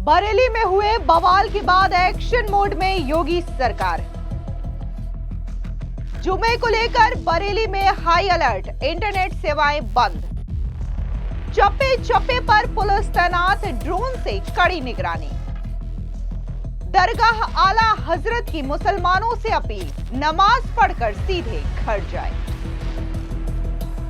बरेली में हुए बवाल के बाद एक्शन मोड में योगी सरकार। जुमे को लेकर बरेली में हाई अलर्ट, इंटरनेट सेवाएं बंद। चप्पे चप्पे पर पुलिस तैनात, ड्रोन से कड़ी निगरानी। दरगाह आला हजरत की मुसलमानों से अपील, नमाज पढ़कर सीधे घर जाए।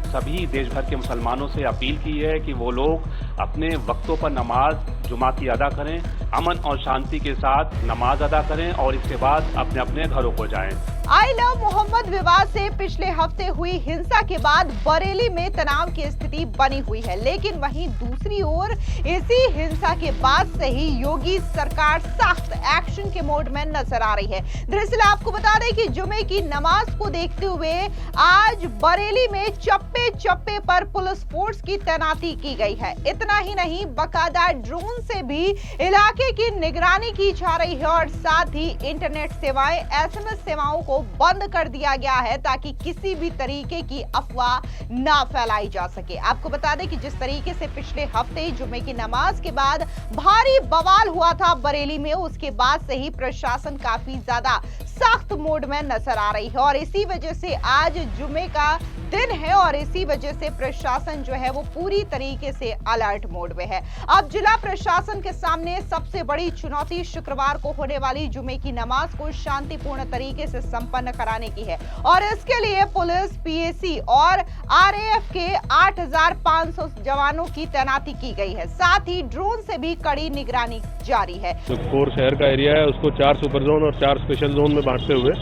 सभी देश भर के मुसलमानों से अपील की है कि वो लोग अपने वक्तों पर नमाज जुमा की अदा करें, अमन और शांति के साथ नमाज अदा करें और इसके बाद अपने अपने घरों को जाएं। आई लव मोहम्मद विवाद से पिछले हफ्ते हुई हिंसा के बाद बरेली में तनाव की स्थिति बनी हुई है, लेकिन वहीं दूसरी ओर इसी हिंसा के बाद से ही योगी सरकार सख्त एक्शन के मोड में नजर आ रही है। दरअसल आपको बता दें कि जुमे की नमाज को देखते हुए आज बरेली में चप्पे चप्पे पर पुलिस फोर्स की तैनाती की गई है। इतना ही नहीं, बाकायदा ड्रोन से भी इलाके की निगरानी की जा रही है और साथ ही इंटरनेट सेवाएं, SMS सेवाओं को बंद कर दिया गया है ताकि किसी भी तरीके की अफवाह ना फैलाई जा सके। आपको बता दें कि जिस तरीके से पिछले हफ्ते जुमे की नमाज के बाद भारी बवाल हुआ था बरेली में, उसके बाद से ही प्रशासन काफी ज्यादा सख्त मोड में नजर आ रही है और इसी वजह से आज जुमे का दिन है और इसी वजह से प्रशासन जो है वो पूरी तरीके से अलर्ट मोड में है। अब जिला प्रशासन के सामने सबसे बड़ी चुनौती शुक्रवार को होने वाली जुमे की नमाज को शांतिपूर्ण तरीके से संपन्न कराने की है और इसके लिए पुलिस, PAC और RAF के 8,500 जवानों की तैनाती की गई है। साथ ही ड्रोन से भी कड़ी निगरानी जारी है। जो कोर शहर का एरिया है उसको 4 सुपर जोन और 4 स्पेशल जोन में बांटते हुए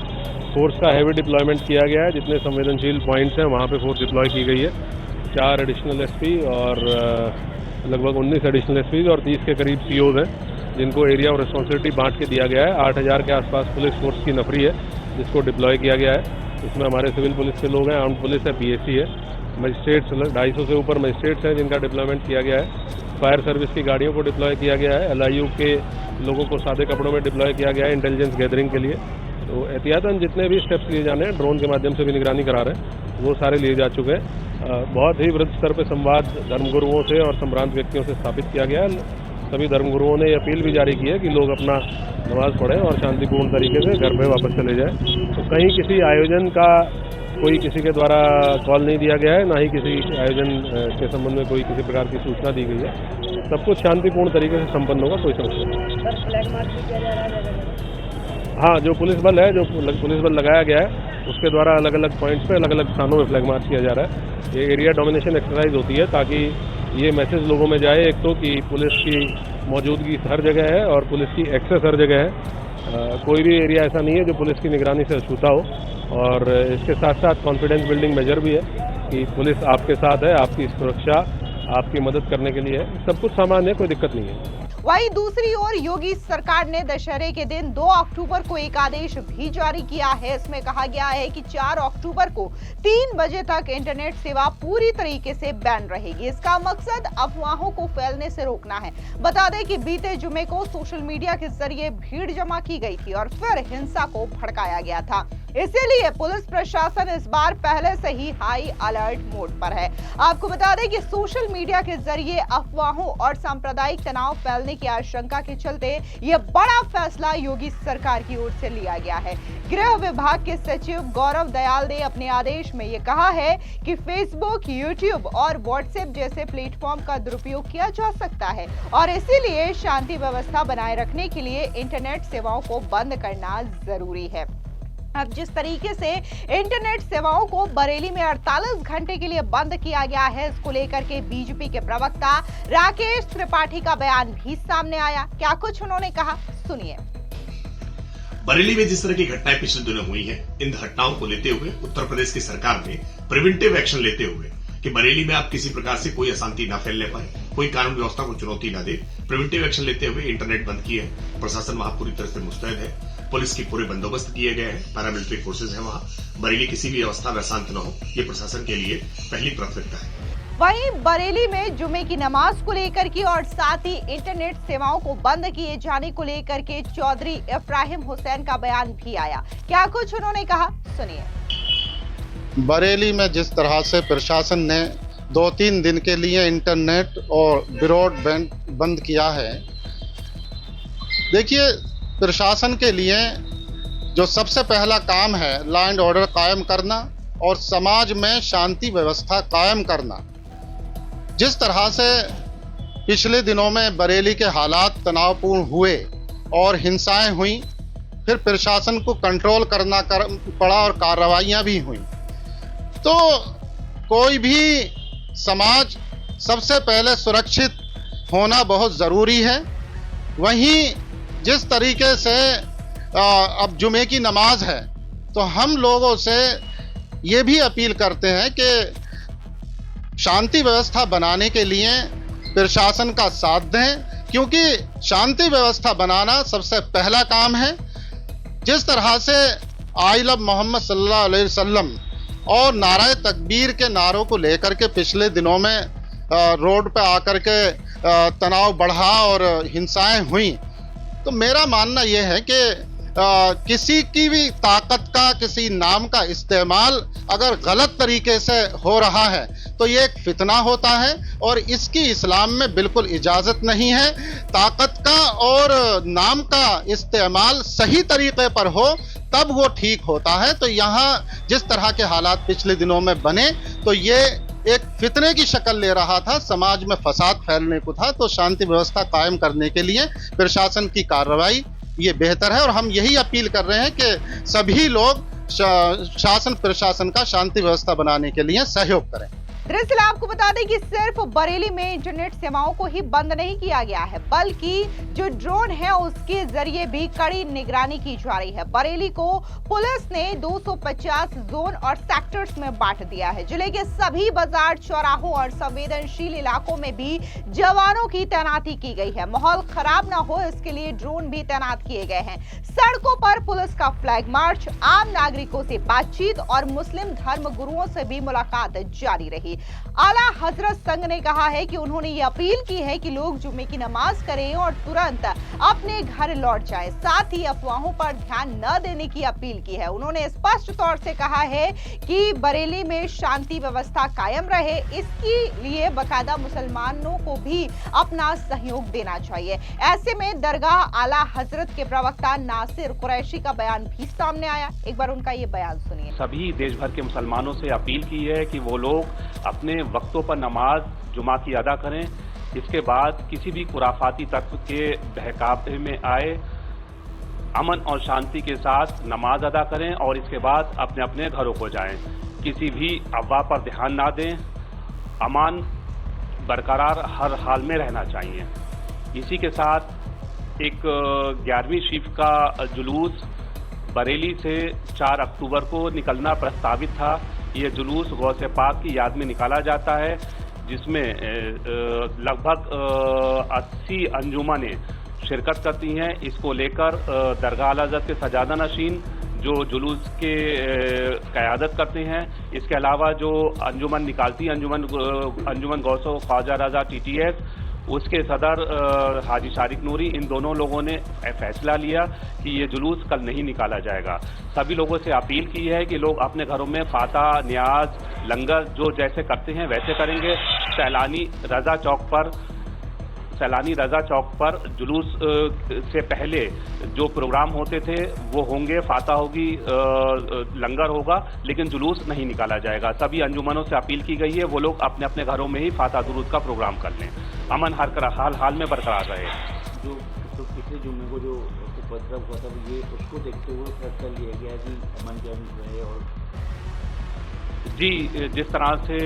फोर्स का हैवी डिप्लॉयमेंट किया गया है। जितने संवेदनशील पॉइंट्स हैं वहाँ पे फोर्स डिप्लॉय की गई है। 4 एडिशनल SP और लगभग 19 एडिशनल SPs और 30 के करीब COs हैं जिनको एरिया और रिस्पॉन्सिबिलिटी बांट के दिया गया है। 8,000 के आसपास पुलिस फोर्स की नफरी है जिसको डिप्लॉय किया गया है। इसमें हमारे सिविल पुलिस के लोग हैं, आर्म्ड पुलिस है, PAC है, मजिस्ट्रेट्स 250 से ऊपर मजिस्ट्रेट्स हैं जिनका डिप्लॉयमेंट किया गया है। फायर सर्विस की गाड़ियों को डिप्लॉय किया गया है। LIU के लोगों को सादे कपड़ों में डिप्लॉय किया गया है इंटेलिजेंस गैदरिंग के लिए। तो एहतियातन जितने भी स्टेप्स लिए जाने हैं, ड्रोन के माध्यम से भी निगरानी करा रहे हैं, वो सारे लिए जा चुके हैं। बहुत ही वृहद स्तर पर संवाद धर्मगुरुओं से और संभ्रांत व्यक्तियों से स्थापित किया गया है। सभी धर्मगुरुओं ने अपील भी जारी की है कि लोग अपना नमाज पढ़ें और शांतिपूर्ण तरीके से घर में वापस चले जाएं। तो कहीं किसी आयोजन का कोई किसी के द्वारा कॉल नहीं दिया गया है, ना ही किसी आयोजन के संबंध में कोई किसी प्रकार की सूचना दी गई है। सब कुछ शांतिपूर्ण तरीके से संपन्न होगा, कोई समस्या नहीं। हाँ, जो पुलिस बल है, जो पुलिस बल लगाया गया है उसके द्वारा अलग अलग पॉइंट्स पे अलग अलग स्थानों में फ्लैग मार्च किया जा रहा है। ये एरिया डोमिनेशन एक्सरसाइज होती है ताकि ये मैसेज लोगों में जाए, एक तो कि पुलिस की मौजूदगी हर जगह है और पुलिस की एक्सेस हर जगह है। कोई भी एरिया ऐसा नहीं है जो पुलिस की निगरानी से अछूता हो। और इसके साथ साथ कॉन्फिडेंस बिल्डिंग मेजर भी है कि पुलिस आपके साथ है, आपकी सुरक्षा, आपकी मदद करने के लिए है। सब कुछ सामान्य है, कोई दिक्कत नहीं है। वहीं दूसरी ओर योगी सरकार ने दशहरे के दिन 2 अक्टूबर को एक आदेश भी जारी किया है। इसमें कहा गया है कि 4 अक्टूबर को 3 बजे तक इंटरनेट सेवा पूरी तरीके से बैन रहेगी। इसका मकसद अफवाहों को फैलने से रोकना है। बता दें कि बीते जुमे को सोशल मीडिया के जरिए भीड़ जमा की गई थी और फिर हिंसा को भड़काया गया था। इसीलिए पुलिस प्रशासन इस बार पहले से ही हाई अलर्ट मोड पर है। आपको बता दें कि सोशल मीडिया के जरिए अफवाहों और सांप्रदायिक तनाव फैलने की आशंका के चलते यह बड़ा फैसला योगी सरकार की ओर से लिया गया है। गृह विभाग के सचिव गौरव दयाल ने अपने आदेश में यह कहा है कि फेसबुक, यूट्यूब और व्हाट्सएप जैसे प्लेटफॉर्म का दुरुपयोग किया जा सकता है और इसीलिए शांति व्यवस्था बनाए रखने के लिए इंटरनेट सेवाओं को बंद करना जरूरी है। अब जिस तरीके से इंटरनेट सेवाओं को बरेली में 48 घंटे के लिए बंद किया गया है, इसको लेकर के बीजेपी के प्रवक्ता राकेश त्रिपाठी का बयान भी सामने आया। क्या कुछ उन्होंने कहा, सुनिए। बरेली में जिस तरह की घटनाएं पिछले दिनों हुई हैं, इन घटनाओं को लेते हुए उत्तर प्रदेश की सरकार ने प्रिवेंटिव एक्शन लेते हुए कि बरेली में आप किसी प्रकार से कोई अशांति न फैलने पाए, कोई कानून व्यवस्था को चुनौती न दे, प्रिवेंटिव एक्शन लेते हुए इंटरनेट बंद किया है। प्रशासन वहां पूरी तरह से मुस्तैद है। पुलिस की पूरे बंदोबस्त किए गए हैं, पैरामिलिट्री फोर्सेज हैं वहां। बरेली किसी भी अवस्था में अशांत न हो, ये प्रशासन के लिए पहली प्राथमिकता है। वहीं बरेली में जुमे की नमाज को लेकर के और साथ ही इंटरनेट सेवाओं को बंद किए जाने को लेकर के चौधरी इब्राहिम हुसैन का बयान भी आया। क्या कुछ उन्होंने कहा, सुनिए। बरेली में जिस तरह से प्रशासन ने 2-3 दिन के लिए इंटरनेट और ब्रॉडबैंड बंद किया है, देखिए, प्रशासन के लिए जो सबसे पहला काम है लॉ एंड ऑर्डर कायम करना और समाज में शांति व्यवस्था कायम करना। जिस तरह से पिछले दिनों में बरेली के हालात तनावपूर्ण हुए और हिंसाएं हुई, फिर प्रशासन को कंट्रोल करना पड़ा और कार्रवाइयां भी हुई, तो कोई भी समाज सबसे पहले सुरक्षित होना बहुत ज़रूरी है। वहीं जिस तरीके से अब जुमे की नमाज है, तो हम लोगों से ये भी अपील करते हैं कि शांति व्यवस्था बनाने के लिए प्रशासन का साथ दें, क्योंकि शांति व्यवस्था बनाना सबसे पहला काम है। जिस तरह से आई लव मोहम्मद सल्लल्लाहु अलैहि वसल्लम और नारे तकबीर के नारों को लेकर के पिछले दिनों में रोड पे आकर के तनाव बढ़ा और हिंसाएं हुई, तो मेरा मानना यह है कि किसी की भी ताकत का, किसी नाम का इस्तेमाल अगर गलत तरीके से हो रहा है तो ये एक फितना होता है और इसकी इस्लाम में बिल्कुल इजाज़त नहीं है। ताकत का और नाम का इस्तेमाल सही तरीके पर हो तब वो ठीक होता है। तो यहाँ जिस तरह के हालात पिछले दिनों में बने, तो ये एक फितने की शक्ल ले रहा था, समाज में फसाद फैलने को था। तो शांति व्यवस्था कायम करने के लिए प्रशासन की कार्रवाई ये बेहतर है और हम यही अपील कर रहे हैं कि सभी लोग शासन प्रशासन का शांति व्यवस्था बनाने के लिए सहयोग करें। दरअसल आपको बता दें कि सिर्फ बरेली में इंटरनेट सेवाओं को ही बंद नहीं किया गया है, बल्कि जो ड्रोन है उसके जरिए भी कड़ी निगरानी की जा रही है। बरेली को पुलिस ने 250 जोन और सेक्टर्स में बांट दिया है। जिले के सभी बाजार, चौराहों और संवेदनशील इलाकों में भी जवानों की तैनाती की गई है। माहौल खराब न हो इसके लिए ड्रोन भी तैनात किए गए हैं। सड़कों पर पुलिस का फ्लैग मार्च, आम नागरिकों से बातचीत और मुस्लिम धर्म गुरुओं से भी मुलाकात जारी रही। आला हजरत संघ ने कहा है कि उन्होंने ये अपील की है कि लोग जुम्मे की नमाज करें और तुरंत अपने घर लौट जाएं। साथ ही अफवाहों पर ध्यान न देने की अपील की है। उन्होंने स्पष्ट तौर से कहा है कि बरेली में शांति व्यवस्था कायम रहे, इसके लिए बाकायदा मुसलमानों को भी अपना सहयोग देना चाहिए। ऐसे में दरगाह आला हजरत के प्रवक्ता नासिर कुरैशी का बयान भी सामने आया। एक बार उनका ये बयान सुनिए। सभी देश भर के मुसलमानों से अपील की है कि वो लोग अपने वक्तों पर नमाज जुमा की अदा करें। इसके बाद किसी भी खुराफाती तत्व के बहकावे में आए, अमन और शांति के साथ नमाज अदा करें और इसके बाद अपने अपने घरों को जाएं। किसी भी अफवाह पर ध्यान ना दें। अमान बरकरार हर हाल में रहना चाहिए। इसी के साथ एक 11वीं शिफ्ट का जुलूस बरेली से 4 अक्टूबर को निकलना प्रस्तावित था। ये जुलूस गौसे पाक की याद में निकाला जाता है, जिसमें लगभग 80 अंजुमनें शिरकत करती हैं। इसको लेकर दरगाह आला हज़रत के सजादा नशीन जो जुलूस के क़यादत करते हैं, इसके अलावा जो अंजुमन निकालती है अंजुमन गौसो ख्वाजा रजा TTS, उसके सदर हाजी शारिक नूरी, इन दोनों लोगों ने फैसला लिया कि ये जुलूस कल नहीं निकाला जाएगा। सभी लोगों से अपील की है कि लोग अपने घरों में फाता, न्याज, लंगर जो जैसे करते हैं वैसे करेंगे। सैलानी रजा चौक पर जुलूस से पहले जो प्रोग्राम होते थे वो होंगे, फाता होगी, लंगर होगा, लेकिन जुलूस नहीं निकाला जाएगा। सभी अंजुमनों से अपील की गई है वो लोग अपने अपने घरों में ही फाता दुरूद का प्रोग्राम कर लें। अमन हाल में बरकरार रहे। जो पिछले जुम्मे को जो उपद्रव हुआ था ये उसको देखते हुए फैसला लिया गया कि अमन कायम रहे। और जी, जिस तरह से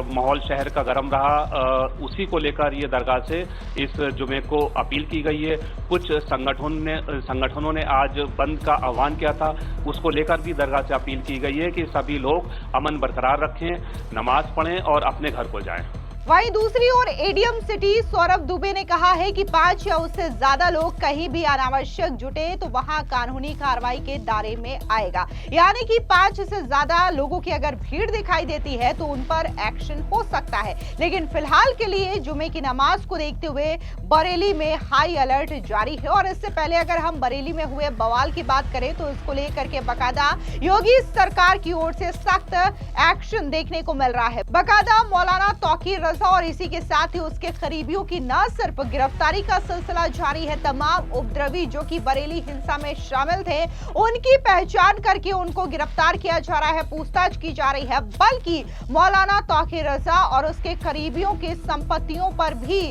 माहौल शहर का गर्म रहा, उसी को लेकर ये दरगाह से इस जुमे को अपील की गई है। कुछ संगठनों ने आज बंद का आह्वान किया था, उसको लेकर भी दरगाह से अपील की गई है कि सभी लोग अमन बरकरार रखें, नमाज पढ़ें और अपने घर को जाएं। वहीं दूसरी ओर एडीएम सिटी सौरभ दुबे ने कहा है कि 5 या उससे ज्यादा लोग कहीं भी अनावश्यक जुटे तो वहां कानूनी कार्रवाई के दायरे में आएगा। यानी कि 5 से ज्यादा लोगों की अगर भीड़ दिखाई देती है तो उन पर एक्शन हो सकता है। लेकिन फिलहाल के लिए जुमे की नमाज को देखते हुए बरेली में हाई अलर्ट जारी है। और इससे पहले अगर हम बरेली में हुए बवाल की बात करें तो इसको लेकर के बाकायदा योगी सरकार की ओर से सख्त एक्शन देखने को मिल रहा है। बाकायदा मौलाना तौकीर रजा और इसी के साथ ही उसके करीबियों की न सिर्फ गिरफ्तारी का सिलसिला जारी है, तमाम उपद्रवी जो कि बरेली हिंसा में शामिल थे उनकी पहचान करके उनको गिरफ्तार किया जा रहा है, पूछताछ की जा रही है, बल्कि मौलाना तौकीर रजा और उसके करीबियों की संपत्तियों पर भी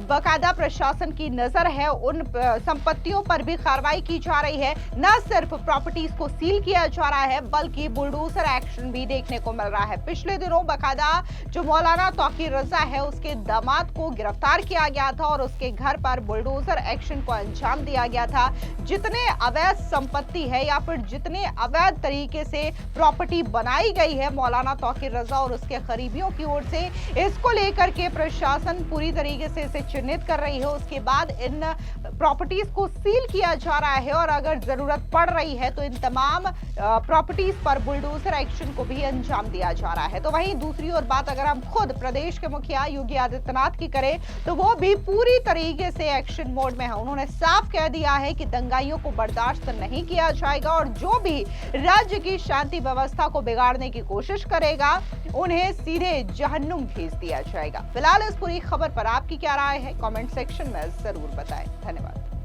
बाकायदा प्रशासन की नजर है, उन संपत्तियों पर भी कार्रवाई की जा रही है। न सिर्फ प्रॉपर्टीज को सील किया जा रहा है बल्कि बुलडोजर एक्शन भी देखने को मिल रहा है। पिछले दिनों बाकायदा जो मौलाना तौकीर रजा है उसके दामाद को गिरफ्तार किया गया था और उसके घर पर बुलडोजर एक्शन को अंजाम दिया गया था। जितने अवैध संपत्ति है या फिर जितने अवैध तरीके से प्रॉपर्टी बनाई गई है मौलाना तौकीर रजा और उसके करीबियों की ओर से, इसको लेकर के प्रशासन पूरी तरीके से इसे चिन्हित कर रही है। उसके बाद इन प्रॉपर्टीज को सील किया जा रहा है और अगर जरूरत पड़ रही है तो इन तमाम प्रॉपर्टीज पर बुलडोजर एक्शन को भी अंजाम दिया जा रहा है। तो वहीं दूसरी ओर बात अगर हम खुद प्रदेश के मुखिया योगी आदित्यनाथ की करें तो वो भी पूरी तरीके से एक्शन मोड में है। उन्होंने साफ कह दिया है कि दंगाइयों को बर्दाश्त नहीं किया जाएगा और जो भी राज्य की शांति व्यवस्था को बिगाड़ने की कोशिश करेगा उन्हें सीधे जहन्नुम भेज दिया जाएगा। फिलहाल इस पूरी खबर पर आपकी क्या राय है, कमेंट सेक्शन में जरूर बताएं। धन्यवाद।